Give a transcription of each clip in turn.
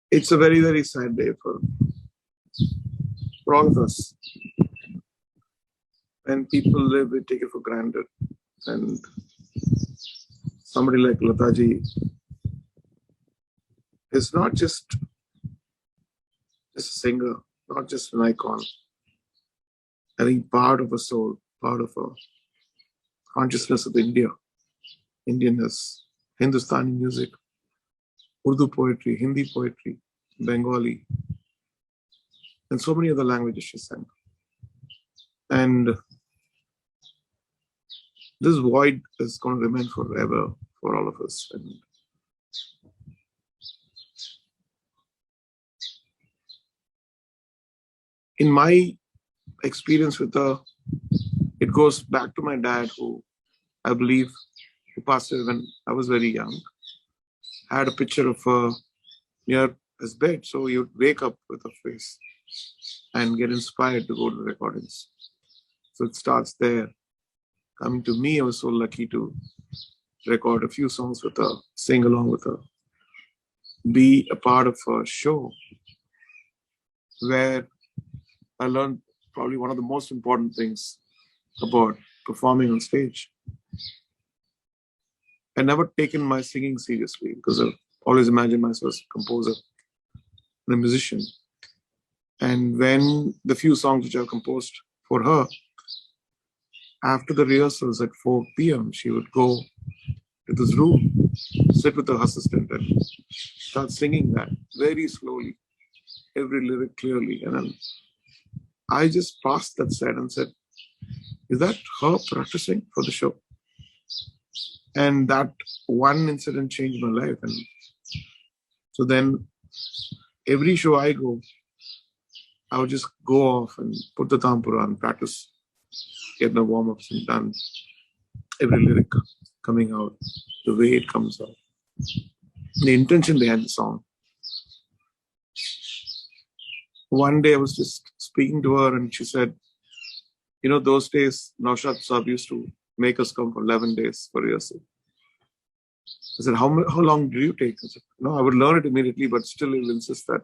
It's a very, very sad day for all of us. When people live, we take it for granted. And somebody like Lata ji is not just a singer, not just an icon. I think part of a soul, part of a consciousness of India, Indianness, Hindustani music, Urdu poetry, Hindi poetry, Bengali, and so many other languages she sang. And this void is going to remain forever for all of us. And in my experience with her, it goes back to my dad, who I believe who passed away when I was very young. I had a picture of her near his bed, so you'd wake up with her face and get inspired to go to the recordings. So it starts there. Coming to me, I was so lucky to record a few songs with her, sing along with her, be a part of a show where I learned probably one of the most important things about performing on stage. I never taken my singing seriously because I've always imagined myself as a composer and a musician. And when the few songs which I've composed for her, after the rehearsals at 4 p.m., she would go to this room, sit with her assistant and start singing that very slowly, every lyric clearly. And then I just passed that set and said, is that her practicing for the show? And that one incident changed my life. And so then every show I go, I would just go off and put the tampura and practice, get the warm-ups and done. Every lyric coming out, the way it comes out, the intention behind the song. One day I was just speaking to her and she said, you know, those days Naushad Saab used to make us come for 11 days for rehearsal. I said, how long do you take? I said, no, I would learn it immediately, but still he'll insist that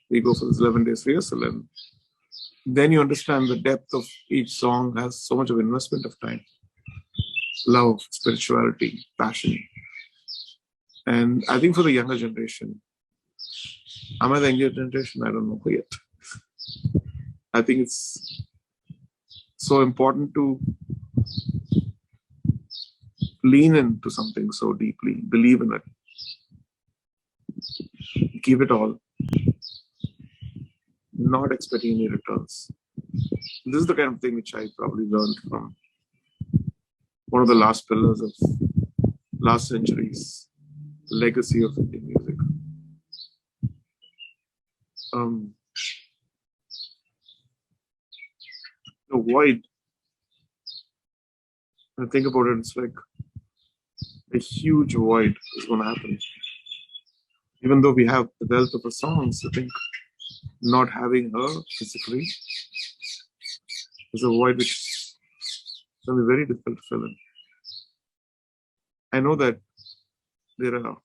we go for this 11 days rehearsal. And then you understand the depth of each song has so much of investment of time, love, spirituality, passion. And I think for the younger generation, am I the younger generation? I don't know yet. I think it's so important to lean into something so deeply, believe in it, give it all, not expecting any returns. This is the kind of thing which I probably learned from one of the last pillars of last century's legacy of Indian music. The void, when I think about it, it's like a huge void is going to happen. Even though we have the wealth of her songs, I think not having her physically is a void which is going to be very difficult to fill in. I know that there are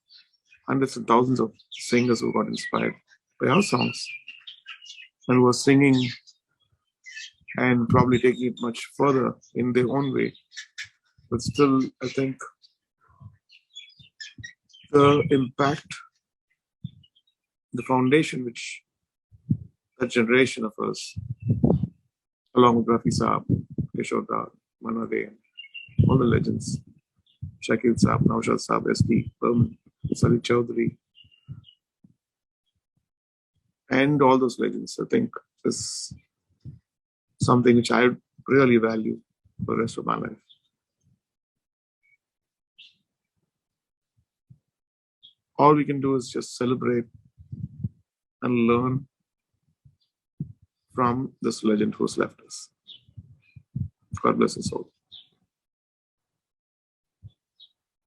hundreds and thousands of singers who got inspired by our songs and were singing and probably taking it much further in their own way. But still, I think the impact, the foundation which that generation of us, along with Rafi Saab, Kishore Da, Manade, all the legends, Shakil Saab, Naushad Saab, S.T. Burman, Sali Chaudhary, and all those legends, I think is something which I really value for the rest of my life. All we can do is just celebrate and learn from this legend who's left us. God bless his soul.